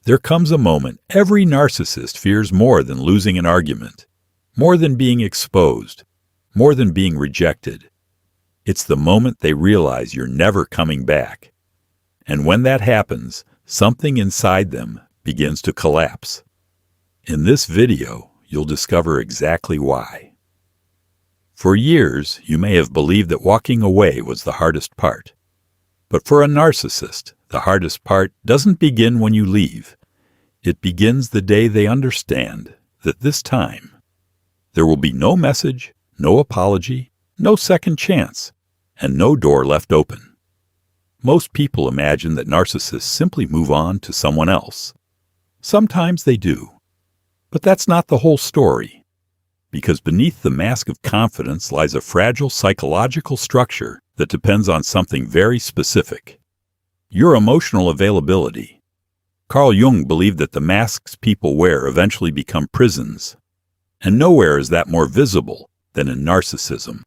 There comes a moment every narcissist fears more than losing an argument, more than being exposed, more than being rejected. It's the moment they realize you're never coming back. And when that happens, something inside them begins to collapse. In this video, you'll discover exactly why. For years, you may have believed that walking away was the hardest part. But for a narcissist, the hardest part doesn't begin when you leave. It begins the day they understand that this time, there will be no message, no apology, no second chance, and no door left open. Most people imagine that narcissists simply move on to someone else. Sometimes they do. But that's not the whole story. Because beneath the mask of confidence lies a fragile psychological structure that depends on something very specific: your emotional availability. Carl Jung believed that the masks people wear eventually become prisons, and nowhere is that more visible than in narcissism.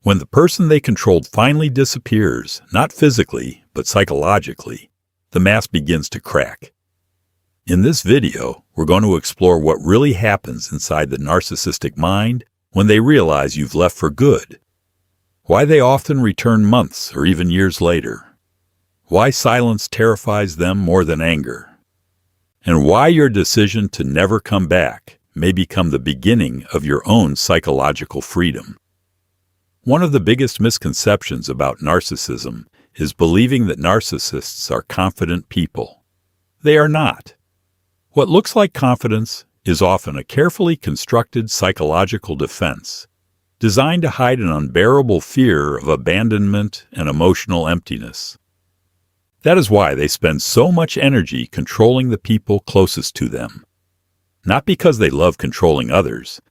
When the person they controlled finally disappears, not physically, but psychologically, the mask begins to crack. In this video, we're going to explore what really happens inside the narcissistic mind when they realize you've left for good, why they often return months or even years later, why silence terrifies them more than anger, and why your decision to never come back may become the beginning of your own psychological freedom. One of the biggest misconceptions about narcissism is believing that narcissists are confident people. They are not. What looks like confidence is often a carefully constructed psychological defense, designed to hide an unbearable fear of abandonment and emotional emptiness. That is why they spend so much energy controlling the people closest to them. Not because they love controlling others,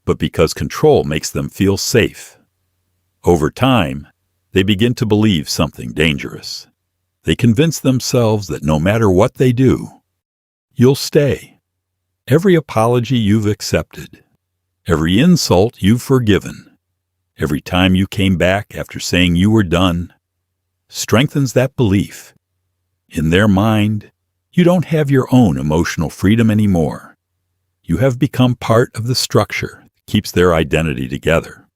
but because control makes them feel safe. Over time, they begin to believe something dangerous. They convince themselves that no matter what they do, you'll stay. Every apology you've accepted, every insult you've forgiven, every time you came back after saying you were done, strengthens that belief. In their mind, you don't have your own emotional freedom anymore. You have become part of the structure that keeps their identity together.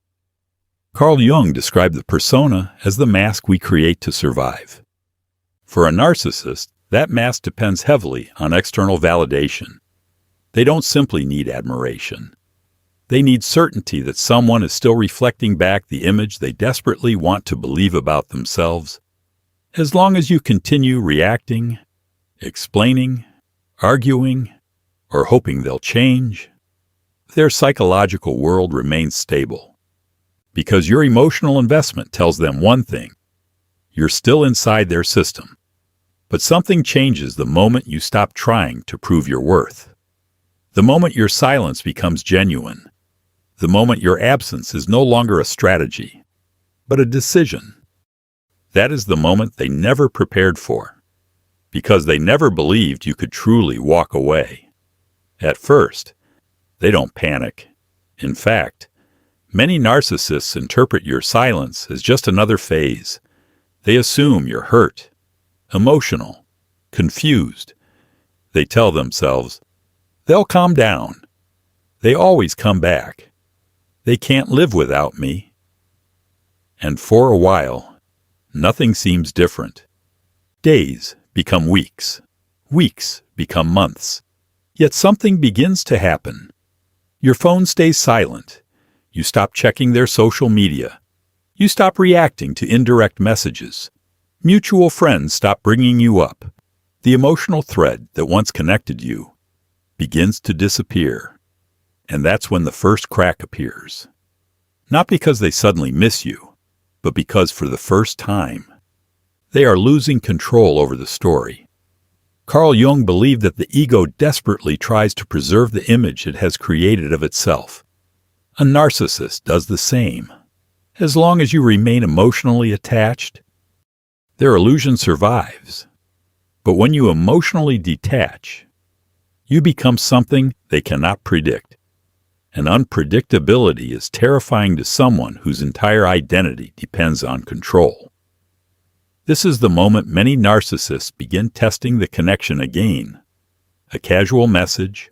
Carl Jung described the persona as the mask we create to survive. For a narcissist, that mask depends heavily on external validation. They don't simply need admiration. They need certainty that someone is still reflecting back the image they desperately want to believe about themselves. As long as you continue reacting, explaining, arguing, or hoping they'll change, their psychological world remains stable. Because your emotional investment tells them one thing: you're still inside their system. But something changes the moment you stop trying to prove your worth. The moment your silence becomes genuine. The moment your absence is no longer a strategy, but a decision. That is the moment they never prepared for, because they never believed you could truly walk away. At first, they don't panic. In fact, many narcissists interpret your silence as just another phase. They assume you're hurt, emotional, confused. They tell themselves, they'll calm down. They always come back. They can't live without me. And for a while, nothing seems different. Days become weeks. Weeks become months. Yet something begins to happen. Your phone stays silent. You stop checking their social media. You stop reacting to indirect messages. Mutual friends stop bringing you up. The emotional thread that once connected you begins to disappear. And that's when the first crack appears. Not because they suddenly miss you, but because for the first time, they are losing control over the story. Carl Jung believed that the ego desperately tries to preserve the image it has created of itself. A narcissist does the same. As long as you remain emotionally attached, their illusion survives. But when you emotionally detach, you become something they cannot predict. And unpredictability is terrifying to someone whose entire identity depends on control. This is the moment many narcissists begin testing the connection again, a casual message,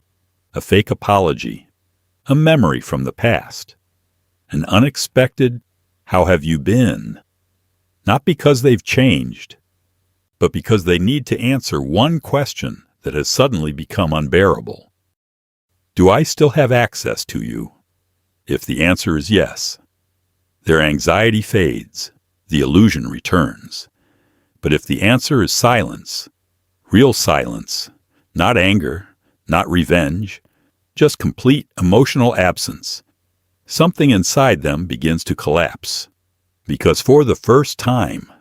a fake apology, a memory from the past, an unexpected, "How have you been?" Not because they've changed, but because they need to answer one question that has suddenly become unbearable. Do I still have access to you? If the answer is yes, their anxiety fades, the illusion returns. But if the answer is silence, real silence, not anger, not revenge, just complete emotional absence, something inside them begins to collapse. Because for the first time,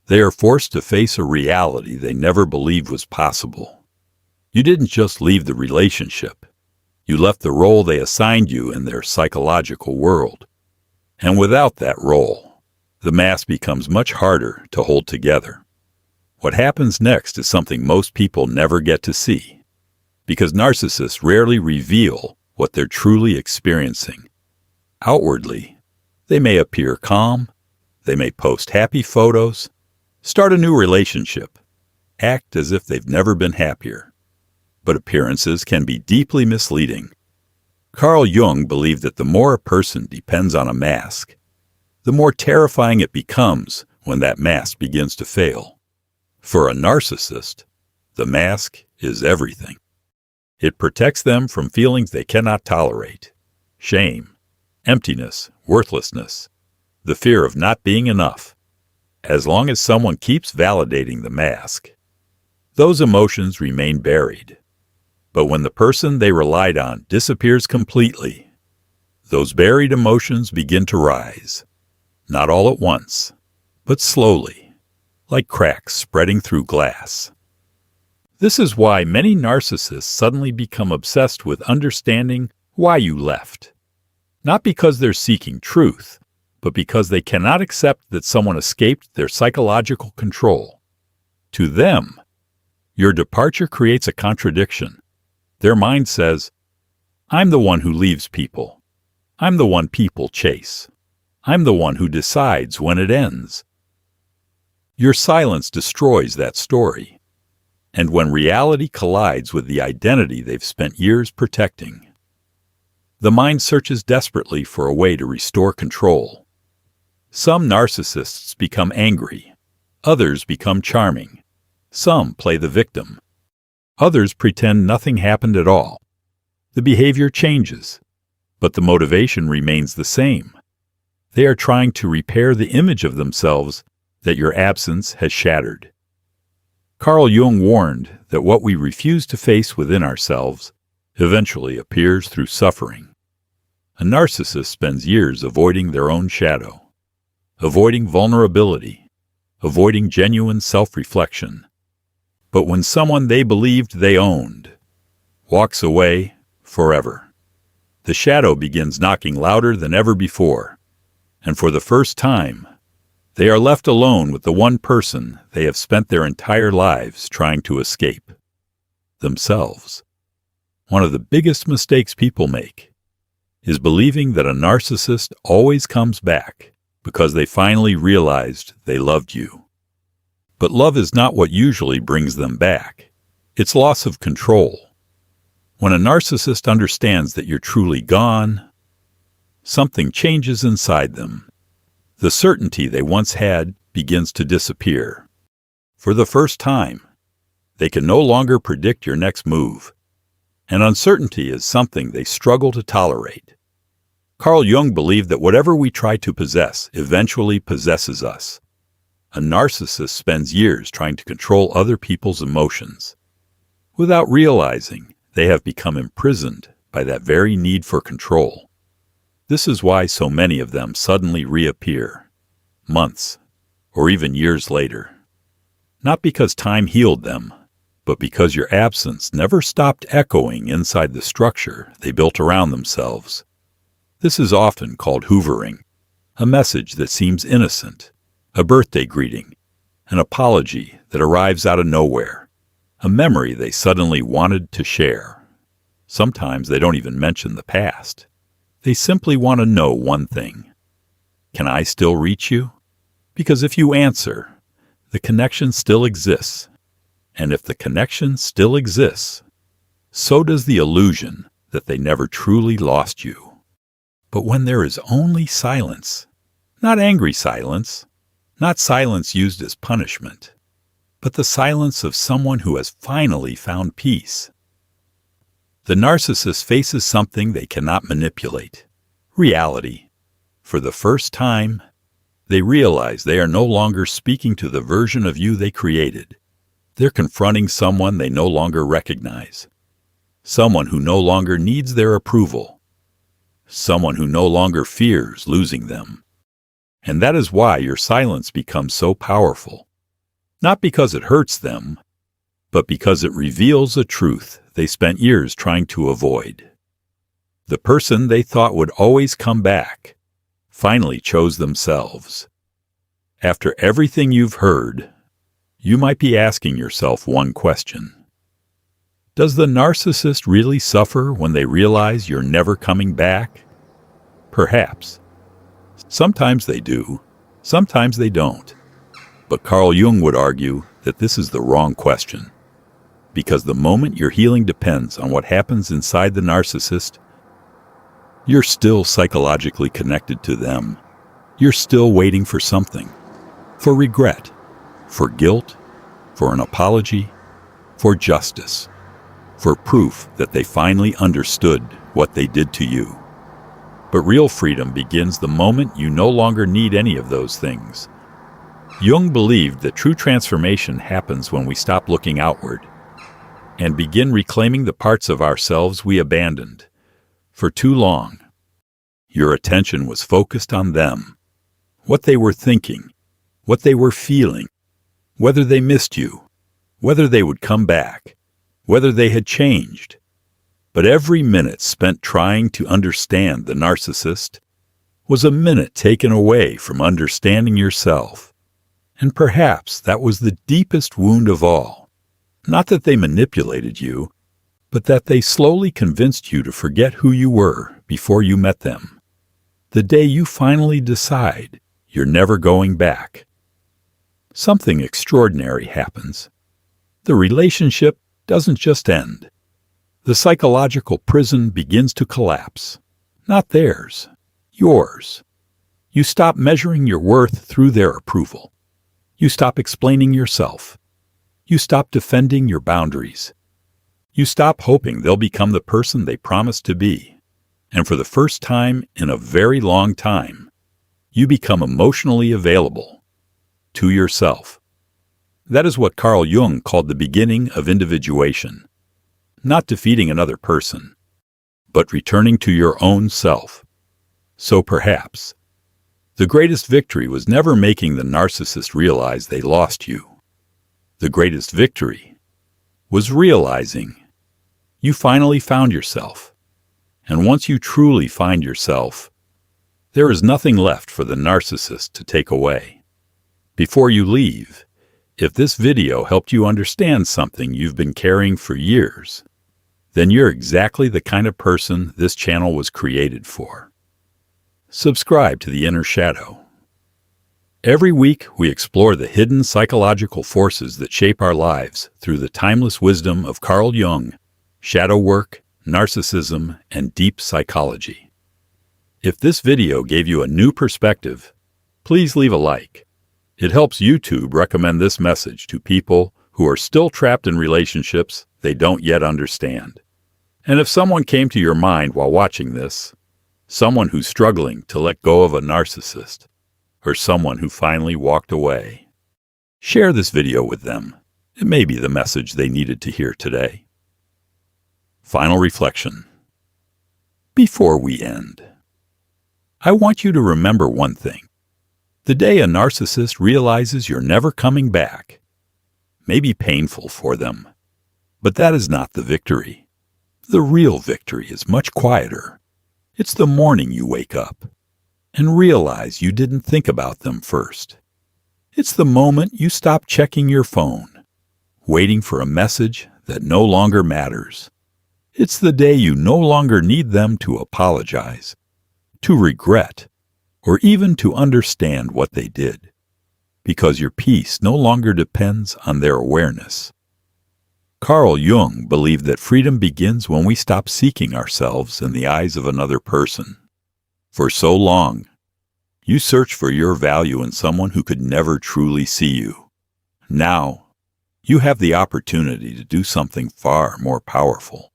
they are forced to face a reality they never believed was possible. You didn't just leave the relationship. You left the role they assigned you in their psychological world. And without that role, the mask becomes much harder to hold together. What happens next is something most people never get to see, because narcissists rarely reveal what they're truly experiencing. Outwardly, they may appear calm, they may post happy photos, start a new relationship, act as if they've never been happier. But appearances can be deeply misleading. Carl Jung believed that the more a person depends on a mask, the more terrifying it becomes when that mask begins to fail. For a narcissist, the mask is everything. It protects them from feelings they cannot tolerate: shame, emptiness, worthlessness, the fear of not being enough. As long as someone keeps validating the mask, those emotions remain buried. But when the person they relied on disappears completely, those buried emotions begin to rise. Not all at once, but slowly, like cracks spreading through glass. This is why many narcissists suddenly become obsessed with understanding why you left. Not because they're seeking truth, but because they cannot accept that someone escaped their psychological control. To them, your departure creates a contradiction. Their mind says, "I'm the one who leaves people. I'm the one people chase. I'm the one who decides when it ends." Your silence destroys that story. And when reality collides with the identity they've spent years protecting, the mind searches desperately for a way to restore control. Some narcissists become angry. Others become charming. Some play the victim. Others pretend nothing happened at all. The behavior changes, but the motivation remains the same. They are trying to repair the image of themselves that your absence has shattered. Carl Jung warned that what we refuse to face within ourselves eventually appears through suffering. A narcissist spends years avoiding their own shadow, avoiding vulnerability, avoiding genuine self-reflection. But when someone they believed they owned walks away forever, the shadow begins knocking louder than ever before, and for the first time, they are left alone with the one person they have spent their entire lives trying to escape: themselves. One of the biggest mistakes people make is believing that a narcissist always comes back because they finally realized they loved you. But love is not what usually brings them back. It's loss of control. When a narcissist understands that you're truly gone, something changes inside them. The certainty they once had begins to disappear. For the first time, they can no longer predict your next move, and uncertainty is something they struggle to tolerate. Carl Jung believed that whatever we try to possess eventually possesses us. A narcissist spends years trying to control other people's emotions. Without realizing, they have become imprisoned by that very need for control. This is why so many of them suddenly reappear, months or even years later. Not because time healed them, but because your absence never stopped echoing inside the structure they built around themselves. This is often called hoovering, a message that seems innocent, a birthday greeting, an apology that arrives out of nowhere, a memory they suddenly wanted to share. Sometimes they don't even mention the past. They simply want to know one thing: can I still reach you? Because if you answer, the connection still exists. And if the connection still exists, so does the illusion that they never truly lost you. But when there is only silence, not angry silence, not silence used as punishment, but the silence of someone who has finally found peace, the narcissist faces something they cannot manipulate: reality. For the first time, they realize they are no longer speaking to the version of you they created. They're confronting someone they no longer recognize, someone who no longer needs their approval, someone who no longer fears losing them. And that is why your silence becomes so powerful. Not because it hurts them, but because it reveals a truth they spent years trying to avoid. The person they thought would always come back finally chose themselves. After everything you've heard, you might be asking yourself one question. Does the narcissist really suffer when they realize you're never coming back? Perhaps. Sometimes they do, sometimes they don't. But Carl Jung would argue that this is the wrong question. Because the moment your healing depends on what happens inside the narcissist, you're still psychologically connected to them. You're still waiting for something. For regret, for guilt, for an apology, for justice, for proof that they finally understood what they did to you. But real freedom begins the moment you no longer need any of those things. Jung believed that true transformation happens when we stop looking outward and begin reclaiming the parts of ourselves we abandoned. For too long, your attention was focused on them, what they were thinking, what they were feeling, whether they missed you, whether they would come back, whether they had changed. But every minute spent trying to understand the narcissist was a minute taken away from understanding yourself. And perhaps that was the deepest wound of all. Not that they manipulated you, but that they slowly convinced you to forget who you were before you met them. The day you finally decide you're never going back, something extraordinary happens. The relationship doesn't just end. The psychological prison begins to collapse. Not theirs, yours. You stop measuring your worth through their approval. You stop explaining yourself. You stop defending your boundaries. You stop hoping they'll become the person they promised to be. And for the first time in a very long time, you become emotionally available to yourself. That is what Carl Jung called the beginning of individuation. Not defeating another person, but returning to your own self. So perhaps the greatest victory was never making the narcissist realize they lost you. The greatest victory was realizing you finally found yourself. And once you truly find yourself, there is nothing left for the narcissist to take away. Before you leave, if this video helped you understand something you've been carrying for years, then you're exactly the kind of person this channel was created for. Subscribe to The Inner Shadow. Every week, we explore the hidden psychological forces that shape our lives through the timeless wisdom of Carl Jung, shadow work, narcissism, and deep psychology. If this video gave you a new perspective, please leave a like. It helps YouTube recommend this message to people who are still trapped in relationships they don't yet understand. And if someone came to your mind while watching this, someone who's struggling to let go of a narcissist, or someone who finally walked away, share this video with them. It may be the message they needed to hear today. Final reflection. Before we end, I want you to remember one thing. The day a narcissist realizes you're never coming back may be painful for them, but that is not the victory. The real victory is much quieter. It's the morning you wake up and realize you didn't think about them first. It's the moment you stop checking your phone, waiting for a message that no longer matters. It's the day you no longer need them to apologize, to regret, or even to understand what they did, because your peace no longer depends on their awareness. Carl Jung believed that freedom begins when we stop seeking ourselves in the eyes of another person. For so long, you searched for your value in someone who could never truly see you. Now, you have the opportunity to do something far more powerful,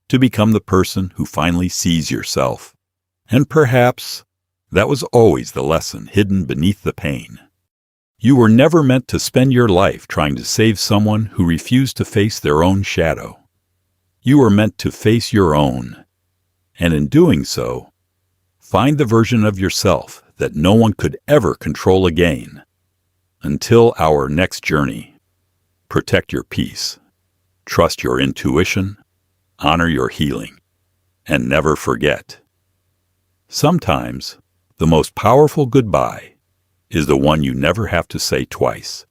to become the person who finally sees yourself. And perhaps that was always the lesson hidden beneath the pain. You were never meant to spend your life trying to save someone who refused to face their own shadow. You were meant to face your own, and in doing so, find the version of yourself that no one could ever control again. Until our next journey, protect your peace, trust your intuition, honor your healing, and never forget. Sometimes, the most powerful goodbye is the one you never have to say twice.